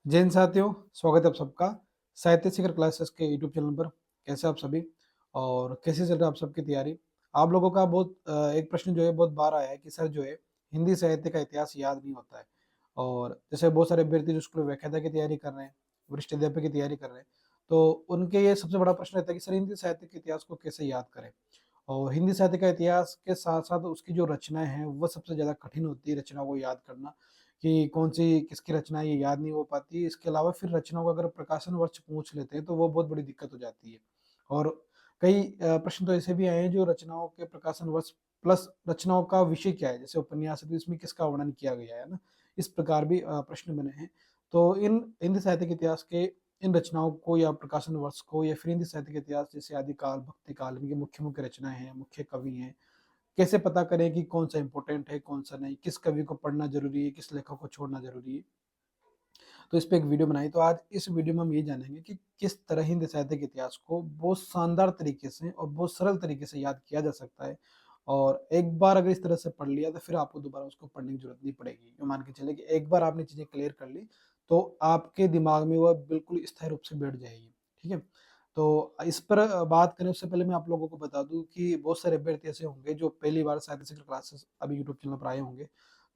जय हिंद साथियों, स्वागत है आप सबका साहित्य शिखर क्लासेस के यूट्यूब चैनल पर। कैसे आप सभी और कैसे चल रहा है आप सबकी तैयारी? आप लोगों का बहुत एक प्रश्न जो है बहुत बार आया है कि सर जो है हिंदी साहित्य का इतिहास याद नहीं होता है। और जैसे बहुत सारे अभ्यर्थी जो स्कूल में व्याख्याता की तैयारी कर रहे हैं, वरिष्ठ अध्यापक की तैयारी कर रहे हैं, तो उनके ये सबसे बड़ा प्रश्न रहता है कि सर हिंदी साहित्य के इतिहास को कैसे याद करें। और हिंदी साहित्य का इतिहास के साथ-साथ उसकी जो रचनाएँ हैं, वो सबसे ज़्यादा कठिन होती है रचनाओं को याद करना, कि कौन-सी किसकी रचना है ये याद नहीं हो पाती। इसके अलावा फिर रचनाओं का अगर प्रकाशन वर्ष पूछ लेते हैं, तो वो बहुत बड़ी दिक्कत हो जाती है। और कई प्रश्न तो ऐसे भी आए हैं जो रचनाओं के प्रकाशन वर्ष प्लस रचनाओं का विषय क्या है, जैसे उपन्यास है तो इसमें किसका वर्णन किया गया है ना? इस प्रकार भी प्रश्न बने हैं। तो इन हिंदी साहित्य के इतिहास के इन रचनाओं को या प्रकाशन वर्ष को या फिर हिंदी साहित्य के इतिहास जैसे आदिकाल, भक्तिकाल इनकी मुख्य-मुख्य रचनाएँ हैं, मुख्य कवि हैं। कैसे पता करें कि कौन-सा इम्पोर्टेंट है, कौन-सा नहीं? किस कवि को पढ़ना ज़रूरी है, किस लेखक को छोड़ना ज़रूरी है? तो इस पे एक वीडियो बनाई। तो आज इस वीडियो में हम ये जानेंगे कि किस तरह हिंदी साहित्य के इतिहास को बहुत शानदार तरीके से और बहुत सरल तरीके से याद किया जा सकता है। और एक बार अगर इस तरह से पढ़ लिया तो फिर आपको दोबारा उसको पढ़ने की ज़रूरत नहीं पड़ेगी। यो मान के चलिए कि एक बार आपने चीज़ें क्लियर कर ली, तो आपके दिमाग में वह बिल्कुल स्थायी रूप से बैठ जाएगी। ठीक है? तो इस पर बात करें उससे पहले मैं आप लोगों को बता दूँ कि बहुत सारे अभ्यर्थी ऐसे होंगे जो पहली बार साहित्य शिखर क्लासेस अभी यूट्यूब चैनल पर आए होंगे।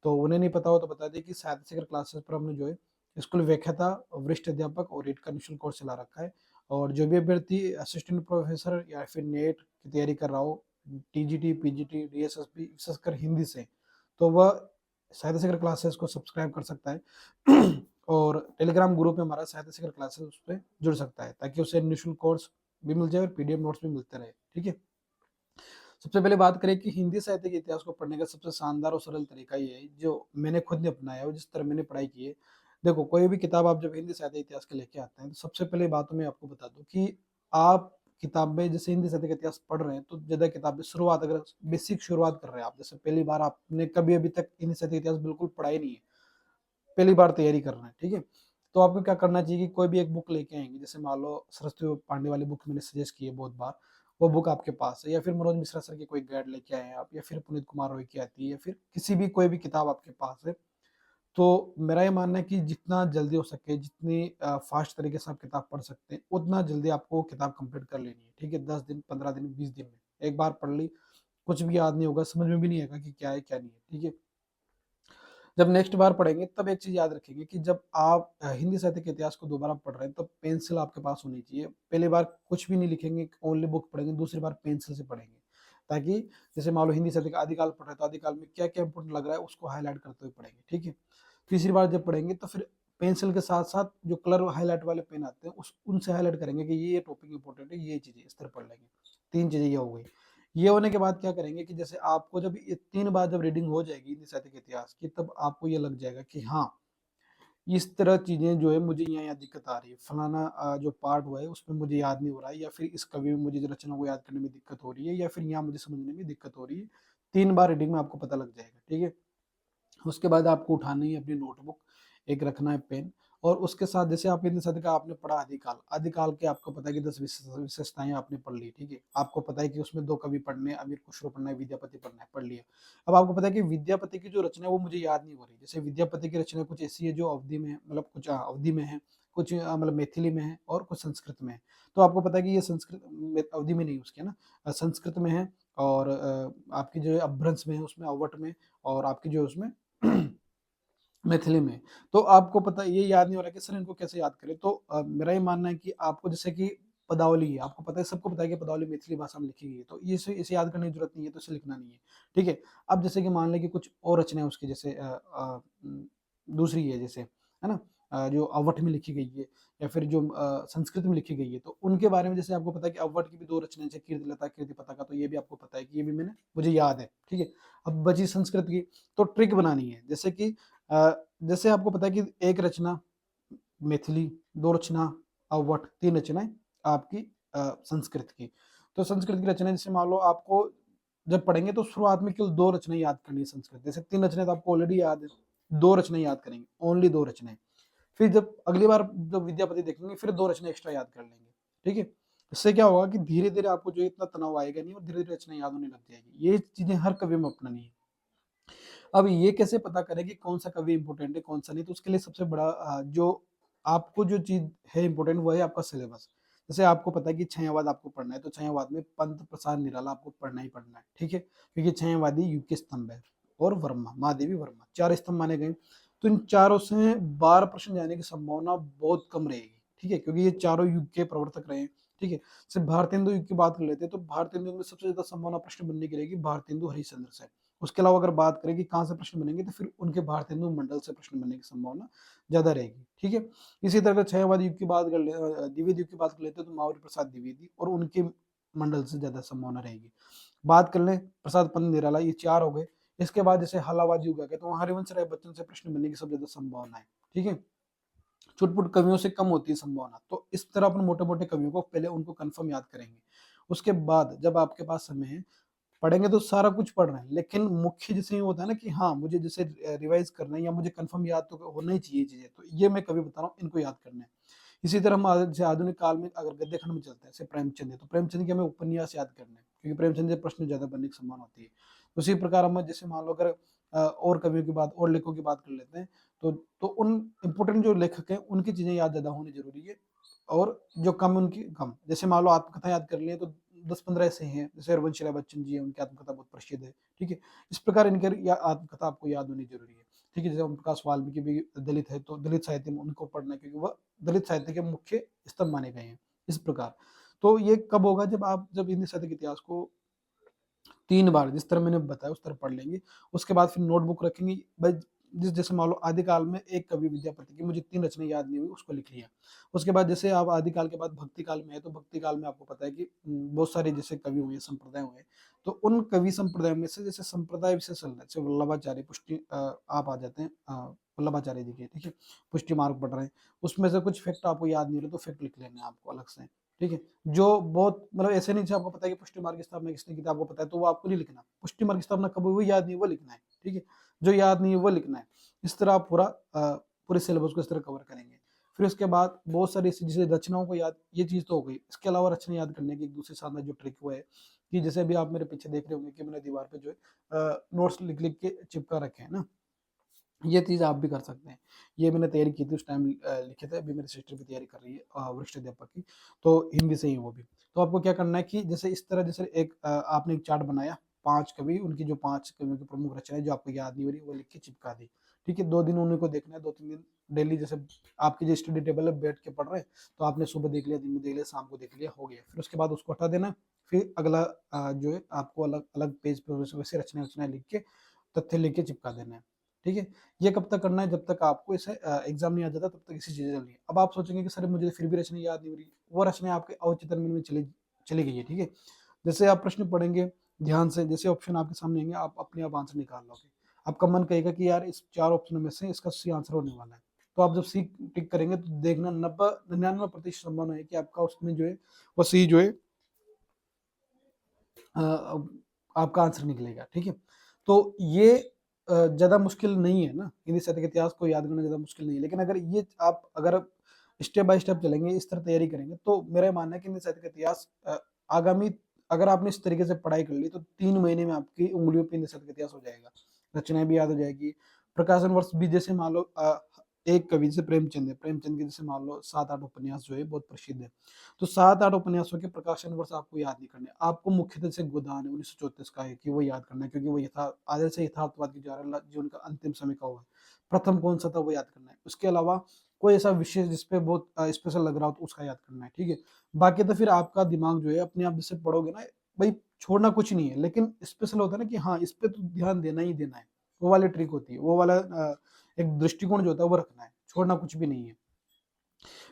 तो उन्हें नहीं पता हो तो बता दें कि साहित्य शिखर क्लासेस पर हमने जो है स्कूल व्याख्याता, वरिष्ठ अध्यापक और रीट का निःशुल्क कोर्स चला रखा है। और जो भी अभ्यर्थी असिस्टेंट प्रोफेसर या फिर नेट की तैयारी कर रहा हो, टीजीटी, पीजीटी, डीएसएसबी विशेषकर हिंदी से, तो वह साहित्य शिखर क्लासेस को सब्सक्राइब कर सकता है और टेलीग्राम ग्रुप में हमारा साहित्य शिखर क्लासेस उस पे जुड़ सकता है, ताकि उसे निःशुल्क कोर्स भी मिल जाए और पीडीएफ नोट्स भी मिलते रहे। ठीक है? सबसे पहले बात करें कि हिंदी साहित्य के इतिहास को पढ़ने का सबसे शानदार और सरल तरीका ये है, जो मैंने खुद ने अपनाया है और जिस तरह मैंने पढ़ाई की है। देखो, कोई भी किताब आप जब हिंदी साहित्य इतिहास के लेके आते हैं, तो सबसे पहले बात तो मैं आपको बता दूँ कि आप किताब में जैसे हिंदी साहित्य का इतिहास पढ़ रहे हैं, तो ज़्यादा किताबें शुरुआत अगर बेसिक शुरुआत कर रहे हैं आप, जैसे पहली बार आपने कभी अभी तक हिंदी साहित्य इतिहास बिल्कुल पढ़ा ही नहीं है, पहली बार तैयारी कर रहे हैं, ठीक है? तो आपको क्या करना चाहिए कि कोई भी एक बुक लेके आएँगे, जैसे मान लो सरस्वती पांडे वाली बुक मैंने सजेस्ट की है बहुत बार, वो बुक आपके पास है, या फिर मनोज मिश्रा सर की कोई गाइड लेके आए हैं आप, या फिर पुनीत कुमार रॉय की आती है, या फिर किसी भी कोई भी किताब आपके पास है। तो मेरा ये मानना है कि जितना जल्दी हो सके, जितनी फ़ास्ट तरीके से आप किताब पढ़ सकते हैं, उतना जल्दी आपको वो किताब कंप्लीट कर लेनी है, ठीक है? 10 दिन, 15 दिन, 20 दिन में। एक बार पढ़ ली, कुछ भी याद नहीं होगा, समझ में भी नहीं आएगा कि क्या है, क्या नहीं है, ठीक है? जब नेक्स्ट बार पढ़ेंगे तब एक चीज़ याद रखेंगे कि जब आप हिंदी साहित्य के इतिहास को दोबारा पढ़ रहे हैं, तब पेंसिल आपके पास होनी चाहिए। पहली बार कुछ भी नहीं लिखेंगे, ओनली बुक पढ़ेंगे, दूसरी बार पेंसिल से पढ़ेंगे। ताकि जैसे मान लो हिंदी साहित्य का आदिकाल पढ़ रहे हैं, तो आदिकाल में क्या-क्या इंपॉर्टेंट लग रहा है उसको हाइलाइट करते हुए पढ़ेंगे, ठीक है? तीसरी बार जब पढ़ेंगे तो फिर पेंसिल के साथ-साथ जो कलर हाइलाइट वाले पेन आते हैं उस उनसे हाइलाइट करेंगे कि ये टॉपिक इंपॉर्टेंट है, ये चीज़ें इस तरह पढ़ लेंगे। 3 चीज़ें ये हो गई। ये होने के बाद क्या करेंगे कि जैसे आपको जब ये 3 बार जब रीडिंग हो जाएगी हिंदी साहित्य के इतिहास की, तब आपको ये लग जाएगा कि हाँ, इस तरह चीज़ें जो है मुझे यहाँ-यहाँ दिक्कत आ रही है। फलाना जो पार्ट हुआ है उसमें मुझे याद नहीं हो रहा है, या फिर इस कवि में मुझे जो रचना को याद करने में दिक्कत हो रही है, या फिर यहाँ मुझे समझने में दिक्कत हो रही है। 3 बार रीडिंग में आपको पता लग जाएगा, ठीक है? उसके बाद आपको उठानी है अपनी नोटबुक, एक रखना है पेन, और उसके साथ जैसे आप हिंदी साहित्य का आपने पढ़ा आदिकाल, आदिकाल के आपको पता है कि 10 विशेषताएँ आपने पढ़ ली, ठीक है? आपको पता है कि उसमें 2 कवि पढ़ने हैं, अमीर खुसरो पढ़ना है, विद्यापति पढ़ना है, पढ़ लिया। अब आपको पता है कि विद्यापति की जो रचना है वो मुझे याद नहीं हो रही। जैसे विद्यापति की रचना कुछ ऐसी है जो अवधि में है, मतलब कुछ अवधि में है, कुछ मतलब मैथिली में है और कुछ संस्कृत में है। तो आपको पता है कि ये संस्कृत में अवधि में नहीं उसके ना, संस्कृत में है, और आपकी जो है अपभ्रंश में है, उसमें अवट में, और आपकी जो है उसमें मैथिली में। तो आपको पता ये याद नहीं हो रहा है कि सर इनको कैसे याद करें? तो मेरा ये मानना है कि आपको जैसे कि पदावली है, आपको पता है, सबको पता है कि पदावली मैथिली भाषा में लिखी गई है, तो ये इसे याद करने की ज़रूरत नहीं है, तो इसे लिखना नहीं है, ठीक है? अब जैसे कि मान लें कि कुछ और रचनाएँ उसकी जैसे दूसरी है जैसे, है ना? जो अवध में लिखी गई है, या फिर जो संस्कृत में लिखी गई है, तो उनके बारे में जैसे आपको पता है कि अवध की भी 2 रचनाएँ जैसे कीर्तिलता, कीर्तिपताका, तो ये भी आपको पता है कि ये भी मुझे याद है, ठीक है? अब बची संस्कृत की, तो ट्रिक बनानी है, जैसे कि अ, जैसे आपको पता है कि एक रचना मैथिली, 2 रचना अवट, 3 रचनाएँ आपकी संस्कृत की। तो संस्कृत की रचनाएँ जैसे मान लो आपको जब पढ़ेंगे तो शुरुआत में केवल 2 रचनाएँ याद करनी है संस्कृत, जैसे 3 रचनाएँ तो आपको ऑलरेडी याद है, 2 रचनाएँ याद करेंगे, ओनली 2 रचनाएँ। फिर जब अगली बार जब विद्यापति देखेंगे फिर 2 रचनाएँ एक्स्ट्रा याद कर लेंगे, ठीक है? इससे क्या होगा कि धीरे-धीरे आपको जो है इतना तनाव आएगा नहीं और धीरे-धीरे रचनाएँ याद होने लग जाएगी। ये चीज़ें हर कवि में अपनानी है। अब ये कैसे पता करें कि कौन-सा कवि इम्पोर्टेंट है, कौन-सा नहीं? तो उसके लिए सबसे बड़ा जो आपको जो चीज़ है इम्पोर्टेंट वो है आपका सिलेबस। जैसे आपको पता है कि छायावाद आपको पढ़ना है, तो छायावाद में पंत प्रसाद निराला आपको पढ़ना ही पढ़ना है, ठीक है? क्योंकि छायावादी युग के स्तंभ है और वर्मा, महादेवी वर्मा 4 स्तंभ माने गए। तो इन चारों से 12 प्रश्न जाने की संभावना बहुत कम रहेगी, ठीक है? क्योंकि ये चारों युग के प्रवर्तक रहे हैं, ठीक है? सिर्फ भारतेंदु युग की बात कर लेते हैं तो भारतेंदु युग में सबसे ज्यादा संभावना प्रश्न बनने की रहेगी भारतेंदु हरिश्चंद्र से। उसके अलावा अगर बात करें कि कहाँ से प्रश्न बनेंगे तो फिर उनके भारतेंदु मंडल से प्रश्न बनने की संभावना ज्यादा रहेगी, ठीक है? इसी तरह छायावादी युग की बात कर ले, द्विवेदी युग की बात कर लेते हैं तो मावली प्रसाद द्विवेदी और उनके मंडल से ज्यादा संभावना रहेगी। बात कर लें प्रसाद पंत निराला, ये 4 हो गए। इसके बाद जैसे हलावादी युग आ गया तो वहाँ हरिवंश राय बच्चन से प्रश्न बनने की सबसे ज्यादा संभावना है, ठीक है? चुटपुट कवियों से कम होती है संभावना। तो इस तरह अपन मोटे मोटे कवियों को पहले उनको कंफर्म याद करेंगे। उसके बाद जब आपके पास समय है, पढ़ेंगे तो सारा कुछ पढ़ रहे हैं, लेकिन मुख्य जैसे ये होता है ना कि हाँ मुझे जैसे रिवाइज करना है या मुझे कंफर्म याद तो होना ही चाहिए चीजें, तो ये मैं कभी बता रहा हूँ इनको याद करना है। इसी तरह हम जैसे आधुनिक काल में अगर गद्य खंड में चलते हैं, जैसे प्रेमचंद है तो प्रेमचंद के हमें उपन्यास याद करना है, क्योंकि प्रेमचंद से प्रश्न ज्यादा बनने की संभावना होती है। उसी प्रकार हम जैसे मान लो अगर और कवियों की बात और लेखकों की बात कर लेते हैं, तो उन इम्पोर्टेंट जो लेखक हैं उनकी चीजें याद ज्यादा होनी जरूरी है, और जो कम उनकी कम। जैसे मान लो आत्मकथा याद कर लिए तो 10-15 ऐसे हैं, जैसे हरवंश राय बच्चन जी है, उनकी आत्मकथा बहुत प्रसिद्ध है, ठीक है? इस प्रकार इनके आत्मकथा आपको याद होनी जरूरी है, ठीक है? जैसे ओम प्रकाश वाल्मीकि भी दलित है तो दलित साहित्य में उनको पढ़ना है, क्योंकि वह दलित साहित्य के मुख्य स्तंभ माने गए हैं। इस प्रकार तो ये कब होगा, जब आप जब हिंदी साहित्य के इतिहास को 3 बार जिस तरह मैंने बताया उस तरह पढ़ लेंगे। उसके बाद फिर नोटबुक रखेंगे, भाई जिस जैसे मान लो आदिकाल में एक कवि विद्यापति की मुझे 3 रचनाएँ याद नहीं हुई, उसको लिख लिया। उसके बाद जैसे आप आदिकाल के बाद भक्ति काल में है, तो भक्ति काल में आपको पता है कि बहुत सारे जैसे कवि हुए, संप्रदाय हुए। तो उन कवि संप्रदायों में से जैसे संप्रदाय विशेष चल रहा है, जैसे वल्लभाचार्य आप आ जाते हैं वल्लभाचार्य जी के, ठीक है? पुष्टि मार्ग पढ़ रहे हैं। उसमें से कुछ फैक्ट आपको याद नहीं हो रहे तो फैक्ट लिख लेने हैं आपको अलग से, ठीक है? जो बहुत मतलब ऐसे नहीं, आपको पता है कि पुष्टि मार्ग की स्थापना किसने की थी, आपको पता है तो वो आपको नहीं लिखना। पुष्टि मार्ग की स्थापना कब हुई वो याद नहीं, वो लिखना है, ठीक है? जो याद नहीं है वो लिखना है। इस तरह आप पूरे सिलेबस को इस तरह कवर करेंगे। फिर उसके बाद बहुत सारी ऐसी जैसे रचनाओं को याद, ये चीज तो हो गई। इसके अलावा रचना याद करने की एक दूसरी शानदार जो ट्रिक वो है कि जैसे अभी आप मेरे पीछे देख रहे होंगे कि मैंने दीवार पे जो है नोट्स लिख लिख के चिपका रखे हैं ना, ये चीज़ आप भी कर सकते हैं। ये मैंने तैयारी की थी उस टाइम लिखे थे, अभी मेरी सिस्टर भी तैयारी कर रही है वरिष्ठ अध्यापक की, तो हिंदी से ही वो भी। तो आपको क्या करना है कि जैसे इस तरह जैसे आपने एक चार्ट बनाया, 5 कवि, उनकी जो 5 कवियों की प्रमुख रचनाएँ जो आपको याद नहीं हो रही, वो लिख के चिपका दी। ठीक है? 2 दिन उन्हीं को देखना है, 2-3 दिन डेली जैसे आपकी जो स्टडी टेबल है बैठ के पढ़ रहे हैं, तो आपने सुबह देख लिया, दिन में देख लिया, शाम को देख लिया, हो गया। फिर उसके बाद उसको हटा देना है, फिर अगला जो है आपको अलग-अलग पेज पे वैसे-वैसे रचनाएँ-वचनाएँ लिख के, तथ्य लिख के चिपका देना है। ठीक है? ये कब तक करना है, जब तक आपको इसे एग्जाम नहीं आ जाता तब तक इसी चीजें चलनी है। अब आप सोचेंगे कि सर मुझे फिर भी रचना याद नहीं हो रही, वो रचना आपके अवचेतन मन में चली चली गई है, ठीक है? जैसे आप प्रश्न पढ़ेंगे ध्यान से, जैसे ऑप्शन आपके सामने आएंगे आप अपने आप आंसर निकाल लोगे। आपका मन कहेगा कि यार इस 4 ऑप्शनों में से इसका सी आंसर होने वाला है। तो आप जब सी टिक करेंगे तो देखना 99% संभावना है कि आपका उसमें जो है वो सी जो है आपका आंसर निकलेगा, ठीक है? तो ये ज़्यादा मुश्किल नहीं है ना, हिंदी साहित्य के इतिहास को याद करना ज़्यादा मुश्किल नहीं है। लेकिन अगर ये आप अगर स्टेप बाय स्टेप चलेंगे, इस तरह तैयारी करेंगे, तो मेरा ये मानना है कि हिंदी साहित्य का इतिहास आगामी अगर आपने इस तरीके से पढ़ाई कर ली, तो 3 महीने में आपकी उँगलियों पे हिंदी साहित्य का इतिहास हो जाएगा। रचनाएँ भी याद हो जाएगी, प्रकाशन वर्ष भी जैसे मान लो एक कवि जैसे प्रेमचंद है, प्रेमचंद के जैसे मान लो 7-8 उपन्यास जो है बहुत प्रसिद्ध है। तो 7-8 उपन्यासों के प्रकाशन वर्ष आपको याद नहीं करने। आपको मुख्यतः से गोदान 1934 का है कि वो याद करना है, क्योंकि वो आदर्श से यथार्थवाद की जीवन का अंतिम समय का हुआ है। प्रथम कौन-सा था वो याद करना है। उसके अलावा कोई ऐसा विषय जिस पे बहुत स्पेशल लग रहा हो तो उसका याद करना है, ठीक है? बाकी तो फिर आपका दिमाग जो है अपने आप जैसे पढ़ोगे ना, भई छोड़ना कुछ नहीं है, लेकिन स्पेशल होता है ना कि हाँ, इस पे तो ध्यान देना ही देना है। वो वाली ट्रिक होती है, वो वाला एक दृष्टिकोण जो होता है वो रखना है, छोड़ना कुछ भी नहीं है।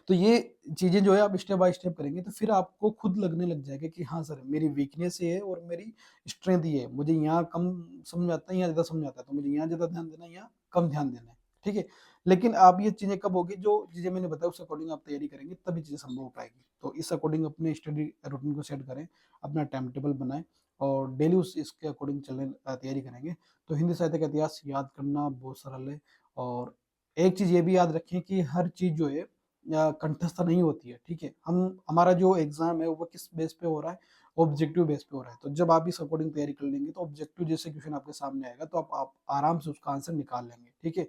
तो ये चीज़ें जो है आप स्टेप बाय स्टेप करेंगे तो फिर आपको खुद लगने लग जाएगा कि हाँ सर मेरी वीकनेस ये है और मेरी स्ट्रेंथ ये है। मुझे यहाँ कम समझ में आता है, यहाँ ज़्यादा समझ में आता है, तो मुझे यहाँ ज़्यादा ध्यान देना है, यहाँ कम ध्यान देना है। ठीक है? लेकिन आप ये चीज़ें कब होगी, जो चीज़ें मैंने बताया उस अकॉर्डिंग आप तैयारी करेंगे तभी चीज़ें संभव हो पाएगी। तो इस अकॉर्डिंग अपने स्टडी रूटीन को सेट करें, अपना टाइम टेबल बनाएँ और डेली उस इसके अकॉर्डिंग तैयारी करेंगे। तो हिंदी साहित्य का इतिहास याद करना बहुत सरल है, और एक चीज़ ये भी याद रखें कि हर चीज़ जो है कंठस्थ नहीं होती है, ठीक है? हमारा जो एग्ज़ाम है वो किस बेस पे हो रहा है? ऑब्जेक्टिव बेस पे हो रहा है। तो जब आप इस अकॉर्डिंग तैयारी कर लेंगे तो ऑब्जेक्टिव जैसे क्वेश्चन आपके सामने आएगा तो आप आराम से उसका आंसर निकाल लेंगे, ठीक है?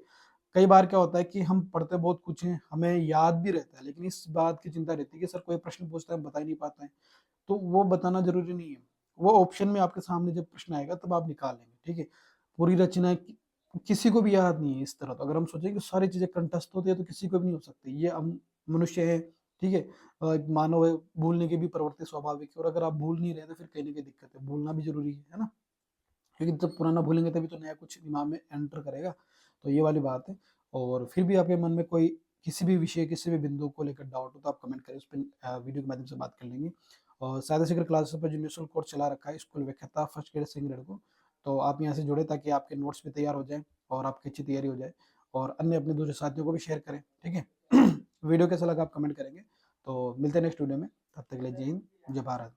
कई बार क्या होता है कि हम पढ़ते बहुत कुछ हैं, हमें याद भी रहता है, लेकिन इस बात की चिंता रहती है कि सर कोई प्रश्न पूछता है, हम बता ही नहीं पाते हैं। तो वो बताना ज़रूरी नहीं है। वो ऑप्शन में आपके सामने जब प्रश्न आएगा तब आप निकाल लेंगे, ठीक है? पूरी रचना किसी को भी याद नहीं है इस तरह तो। अगर हम सोचें कि सारी चीज़ें कंठस्थ होती है तो किसी को भी नहीं हो सकती। ये हम मनुष्य है, ठीक है? एक मानव है, भूलने की भी प्रवृत्ति स्वाभाविक है और अगर आप भूल नहीं रहे तो फिर कहीं न कहीं दिक्कत है। भूलना भी ज़रूरी है ना? क्योंकि जब पुराना भूलेंगे तभी तो नया कुछ दिमाग में एंटर करेगा। तो ये वाली बात है और फिर भी आपके मन में कोई किसी भी विषय, किसी भी बिंदु को लेकर डाउट हो तो आप कमेंट करें, उस पे वीडियो के माध्यम से बात कर लेंगे। और सादा सीखर क्लासेस पर जो निःशुल्क कोर्स चला रखा है स्कूल व्याख्याता फर्स्ट ग्रेड, सेकंड ग्रेड को, तो आप यहाँ से जुड़े ताकि आपके नोट्स भी तैयार हो जाएँ और आपकी अच्छी तैयारी हो जाए और अन्य अपने दूसरे साथियों को भी शेयर करें, ठीक है? वीडियो कैसा लगा आप कमेंट करेंगे। तो मिलते हैं नेक्स्ट वीडियो में, तब तक के लिए जय हिंद, जय भारत।